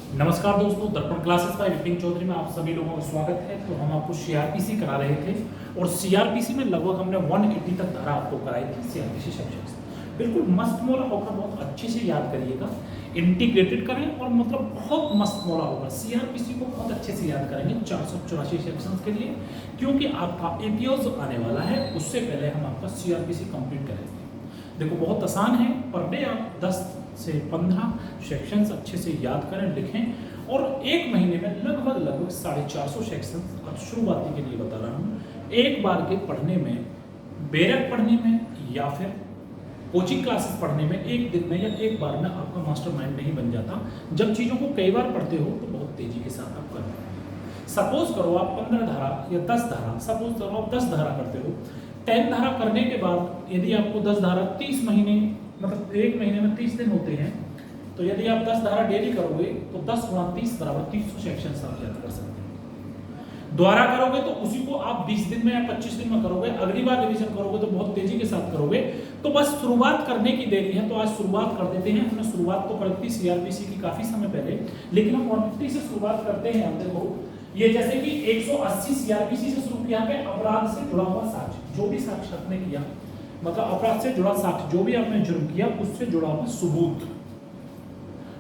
नमस्कार दोस्तों, दर्पण क्लासेस बाय विपिन चौधरी में आप सभी लोगों का स्वागत है। तो हम आपको सीआरपीसी करा रहे थे और सीआरपीसी में लगभग हमने 180 तक धारा आपको कराई थी सीआरपीसी सेक्शन से। बिल्कुल मस्त मौला होकर बहुत अच्छे से याद करिएगा, इंटीग्रेटेड करें और मतलब बहुत मस्त मौला होगा। सीआरपीसी को बहुत अच्छे से याद करेंगे 484 सेक्शन के लिए, क्योंकि आपका एपीओ जो आने वाला है उससे पहले हम आपका सीआरपीसी कंप्लीट करेंगे। देखो बहुत आसान है, पर डे आप 10 से 15 सेक्शंस अच्छे से याद करें, लिखें और एक महीने में लगभग 450 सेक्शंस अब शुरुआती के लिए बता रहा हूँ। एक बार के पढ़ने में, बैरक पढ़ने में या फिर कोचिंग क्लासेस पढ़ने में एक दिन में या एक बार में आपका मास्टर माइंड नहीं बन जाता। जब चीज़ों को कई बार पढ़ते हो तो बहुत तेजी के साथ आप कर रहे हो। सपोज करो आप 15 धारा या 10 धारा, सपोज करो आप 10 धारा करते हो। 10 धारा करने के बाद यदि आपको 10 धारा 30 महीने, मतलब एक महीने में 30 दिन होते हैं, तो यदि आप 10 धारा डेली करोगे तो 10 गुणा 30 बराबर 300 सेक्शन आप याद कर सकते हैं। द्वारा करोगे तो उसी को आप 20 दिन में या 25 दिन में करोगे। अगली बार रिवीजन करोगे तो बहुत तेजी के साथ करोगे। तो बस शुरुआत करने की देरी है, तो आज शुरुआत कर देते हैं। हमने शुरुआत तो कर दी सीआरपीसी की काफी समय पहले, लेकिन हम 150 से शुरुआत करते हैं। हम देखो ये जैसे कि 180 सीआरपीसी से शुरू किया है, अपराध से जुड़ा हुआ साक्ष्य, जो भी साक्ष्य आपने किया, मतलब अपराध से जुड़ा साक्ष्य, जो भी आपने जुर्म किया उससे जुड़ा हुआ सबूत।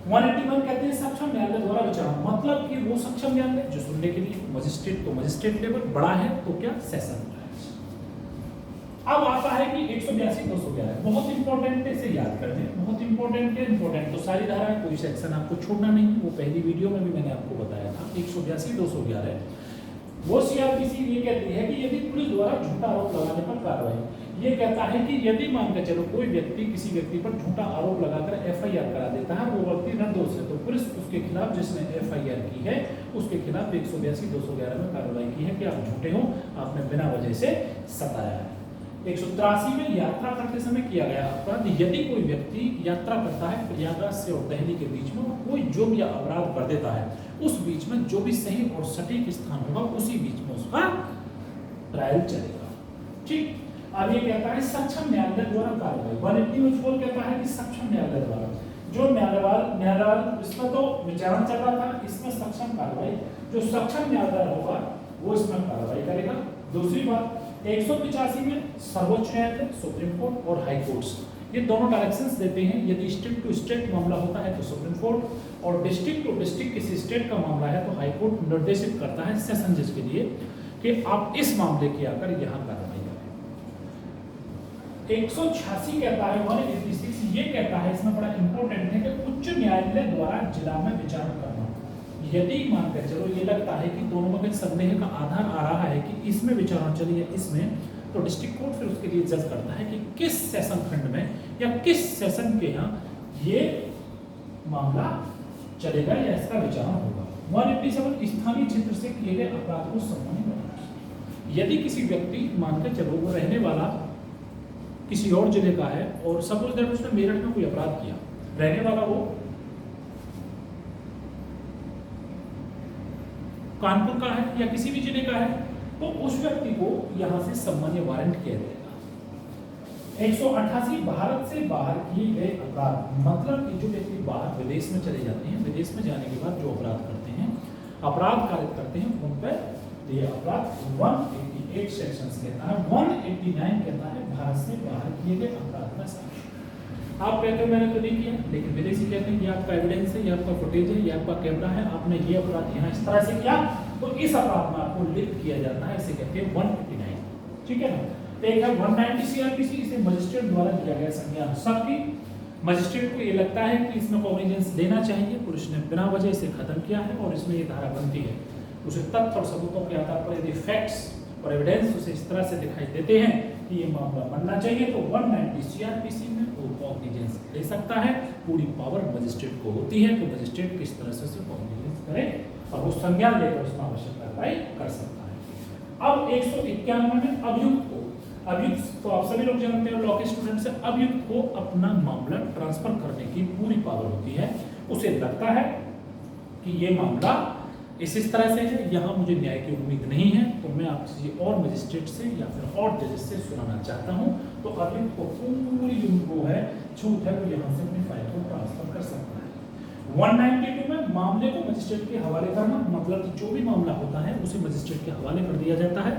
181 कहते हैं सक्षम न्यायालय द्वारा विचारण, मतलब कि वो सक्षम न्यायालय जो सुनने के लिए मजिस्ट्रेट, तो मजिस्ट्रेट लेवल बड़ा है तो क्या सेशन। अब आता है कि 182 211 बहुत इंपॉर्टेंट है, इसे याद करते हैं, बहुत इंपॉर्टेंट है। इंपॉर्टेंट तो सारी धारा है, कोई सेक्शन आपको छोड़ना नहीं। वो पहली वीडियो में भी मैंने आपको बताया था। 182 211 वो सीआरपीसी ये कहती है कि यदि पुलिस द्वारा झूठा आरोप लगाने पर कार्रवाई, ये कहता है कि यदि मानकर चलो कोई व्यक्ति किसी व्यक्ति पर झूठा आरोप लगाकर एफआईआर करा देता है, वो व्यक्ति निर्दोष है, तो पुलिस उसके खिलाफ, जिसने एफआईआर की है उसके खिलाफ 182 211 में कार्रवाई की है कि आप झूठे हो, आपने बिना वजह से सताया है। 183 में यात्रा करते समय किया गया अपराध, यदि कोई व्यक्ति यात्रा करता है प्रयागराज से और दिल्ली के बीच में, कोई जो भी अपराध कर देता है उस बीच में जो भी सही और सटीक स्थान होगा उसी बीच में उसका ट्रायल चलेगा। ठीक, अब ये कहता है सक्षम न्यायालय द्वारा कार्रवाई। 184 कहता है कि सक्षम न्यायालय द्वारा, जो न्यायालय इसमें तो विचारण चल रहा था, इसमें सक्षम कार्रवाई, जो सक्षम न्यायालय होगा वो इसमें कार्रवाई करेगा। दूसरी बात 185 में सर्वोच्च न्यायालय, सुप्रीम कोर्ट और हाई कोर्ट्स, ये दोनों डायरेक्शंस देते हैं। यदि स्टेट टू स्टेट मामला होता है तो सुप्रीम कोर्ट, और डिस्ट्रिक्ट टू डिस्ट्रिक्ट किसी स्टेट का मामला है तो हाई कोर्ट निर्देशित करता है सेशन जज के लिए कि आप इस मामले की आकर यहाँ कार्रवाई करें। 186 कहता है, 186 ये कहता है, इसमें बड़ा इंपॉर्टेंट है कि उच्च न्यायालय द्वारा जिला में विचारण करना। यदि मानकर चलो ये लगता है कि दोनों में संदेह का आधार आ रहा है कि इसमें विचारण चली है इसमें, तो डिस्ट्रिक्ट कोर्ट फिर उसके लिए जज करता है कि किस सेशन खंड में या किस सेशन के यहाँ ये मामला चलेगा या इसका विचारण होगा। 187 स्थानीय क्षेत्र से किए गए अपराध को संबंधित बनाना। यदि किसी व्यक्ति मानकर चलो वो रहने वाला किसी और जिले का है और सपोज दैट उसने मेरठ में कोई अपराध किया, रहने वाला वो कानपुर का है या किसी भी जिले का है, तो उस व्यक्ति को यहां से सामान्य वारंट किया जाएगा। 188 भारत से बाहर किए गए अपराध, मतलब कि जो व्यक्ति बाहर विदेश में चले जाते हैं, विदेश में जाने के बाद जो अपराध करते हैं, अपराध कारित करते हैं, उन पर ये अपराध 188 सेक्शन कहता है। 189 कहता है भारत से बाहर किए गए अपराध में शामिल। आप कहते हो मैंने तो नहीं किया, लेकिन विदेशी कहते हैं ये आपका एविडेंस है, ये आपका फुटेज है, ये आपका कैमरा है, आपने ये अपराध यहाँ इस तरह से किया, तो इस अपराध में आपको लिप्त किया जाता है, इसे कहते हैं 189। ठीक है ना। एक है 190 सीआरपीसी, इसे मजिस्ट्रेट द्वारा दिया गया संज्ञान। सबकी मजिस्ट्रेट को ये लगता है कि इसमें कॉग्निजेंस लेना चाहिए, पुलिस ने बिना वजह इसे खत्म किया है और इसमें ये धारा बनती है। उसे तथ्य और सबूतों के आधार पर यदि फैक्ट्स और एविडेंस उसे इस तरह से दिखाई देते हैं कि ये मामला बनना चाहिए, तो 190 सीआरपीसी में वो कॉग्निजेंस ले सकता है। पूरी पावर मजिस्ट्रेट को होती है कि मजिस्ट्रेट किस तरह से कॉग्निजेंस करे और वो संज्ञान लेकर उसमें आवश्यक कार्रवाई कर सकता है। अब 191 में अभियुक्त को, अभियुक्त तो आप सभी लोग जानते हैं लॉ के स्टूडेंट से, अभियुक्त को अपना मामला ट्रांसफर करने की पूरी पावर होती है। उसे लगता है कि ये मामला इस तरह से है, यहाँ मुझे न्याय की उम्मीद नहीं है, तो मैं आप किसी और मजिस्ट्रेट से या फिर और जजेस से सुनाना चाहता हूँ, तो अभियुक्त को पूरी जो है छूट है वो यहाँ से अपनी फाइल को ट्रांसफर कर सकता है। 192 में मामले को मजिस्ट्रेट के हवाले करना, मतलब कि जो भी मामला होता है उसे मजिस्ट्रेट के हवाले कर दिया जाता है।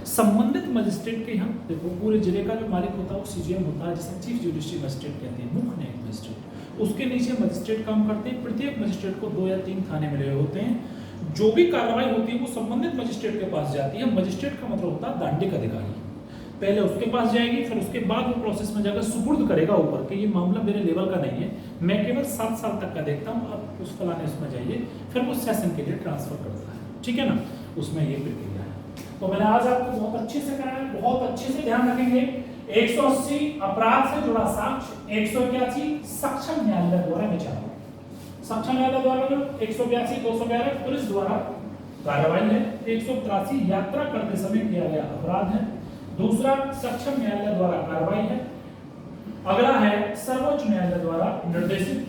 संबंधित मजिस्ट्रेट के यहाँ देखो पूरे जिले का जो मालिक होता है वो सीजीएम होता है, जिसे चीफ जुडिशरी मजिस्ट्रेट कहते हैं, मुख्य न्यायिक मजिस्ट्रेट। उसके नीचे मजिस्ट्रेट काम करते हैं। प्रत्येक मजिस्ट्रेट को 2 या 3 थाने मिले हुए होते हैं। जो भी कार्रवाई होती है वो संबंधित मजिस्ट्रेट के पास जाती है। मजिस्ट्रेट का मतलब होता है दंडिक अधिकारी। पहले उसके पास जाएगी, फिर उसके बाद वो प्रोसेस में जाकर सुपुर्द करेगा ऊपर कि ये मामला मेरे लेवल का नहीं है, मैं केवल 7 साल तक का देखता हूँ, अब उस फलाने उसमें जाइए, फिर वो सेशन के लिए ट्रांसफर करता है। ठीक है ना, उसमें ये प्रक्रिया है। तो मैंने आज आपको बहुत अच्छे से कराया, बहुत अच्छे से ध्यान रखेंगे। 180 अपराध से जुड़ा साक्ष्य, 181 सक्षम न्यायालय द्वारा विचार, सक्षम न्यायालय द्वारा 182 211 पुलिस द्वारा कार्रवाई है, 183 यात्रा करते समय किया गया अपराध है, दूसरा सक्षम न्यायालय द्वारा कार्रवाई है, अगला है सर्वोच्च न्यायालय द्वारा निर्देशित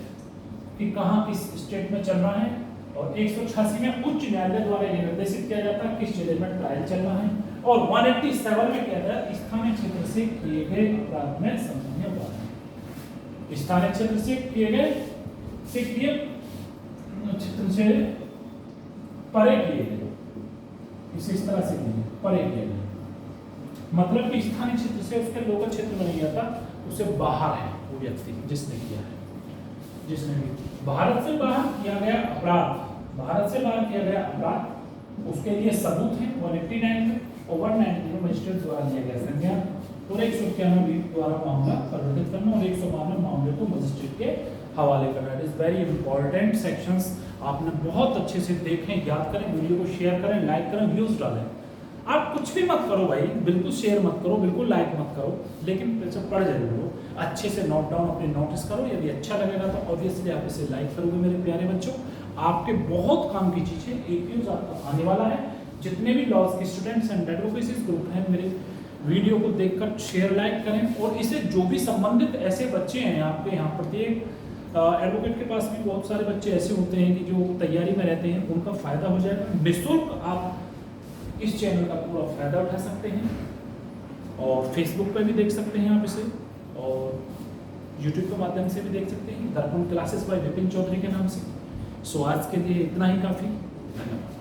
कि कहां किस स्टेट में चल रहा है, और 186 में उच्च न्यायालय द्वारा यह निर्देशित किया जाता है किस जिले में ट्रायल चल रहा है, और 187 में क्या है स्थानीय क्षेत्र से किए गए अपराध में संज्ञेय अपराध, स्थानीय क्षेत्र से किए गए क्षेत्र से परे किए गए, इस तरह से किए परे किए गए, मतलब कि स्थानीय क्षेत्र से उसके लोकल क्षेत्र में नहीं आता, उससे बाहर है वो व्यक्ति जिसने किया है, जिसने भी भारत से बाहर किया गया अपराध, भारत से बाहर किया गया अपराध, उसके लिए सबूत है 189 में, और 190 में मजिस्ट्रेट द्वारा लिया गया संज्ञान, और 191 द्वारा मामला परिवर्तित करना, और 192 मामले को मजिस्ट्रेट के हवाले करना। It is very important sections, आपने बहुत अच्छे से देखें, याद करें, वीडियो को शेयर करें, लाइक करें, व्यूज डालें। आप कुछ भी मत करो भाई, बिल्कुल शेयर मत करो, बिल्कुल लाइक मत करो, लेकिन पढ़ जरूर लो, अच्छे से नोट डाउन अपने नोटिस करो। यदि अच्छा लगेगा तो ऑब्वियसली आप इसे लाइक करोगे मेरे प्यारे बच्चों। आपके बहुत काम की चीज़ है, एक न्यूज़ आपका आने वाला है। जितने भी लॉज के स्टूडेंट्स एंड एडवोकेसी ग्रुप हैं, मेरे वीडियो को देखकर शेयर लाइक करें, और इसे जो भी संबंधित ऐसे बच्चे हैं आपके यहाँ, प्रत्येक एडवोकेट के पास भी बहुत सारे बच्चे ऐसे होते हैं कि जो तैयारी में रहते हैं, उनका फायदा हो जाएगा। निःशुल्क आप इस चैनल का पूरा फायदा उठा सकते हैं, और फेसबुक पे भी देख सकते हैं आप इसे, और यूट्यूब के माध्यम से भी देख सकते हैं, दर्पण क्लासेस बाय विपिन चौधरी के नाम से। सो आज के लिए इतना ही काफ़ी, धन्यवाद।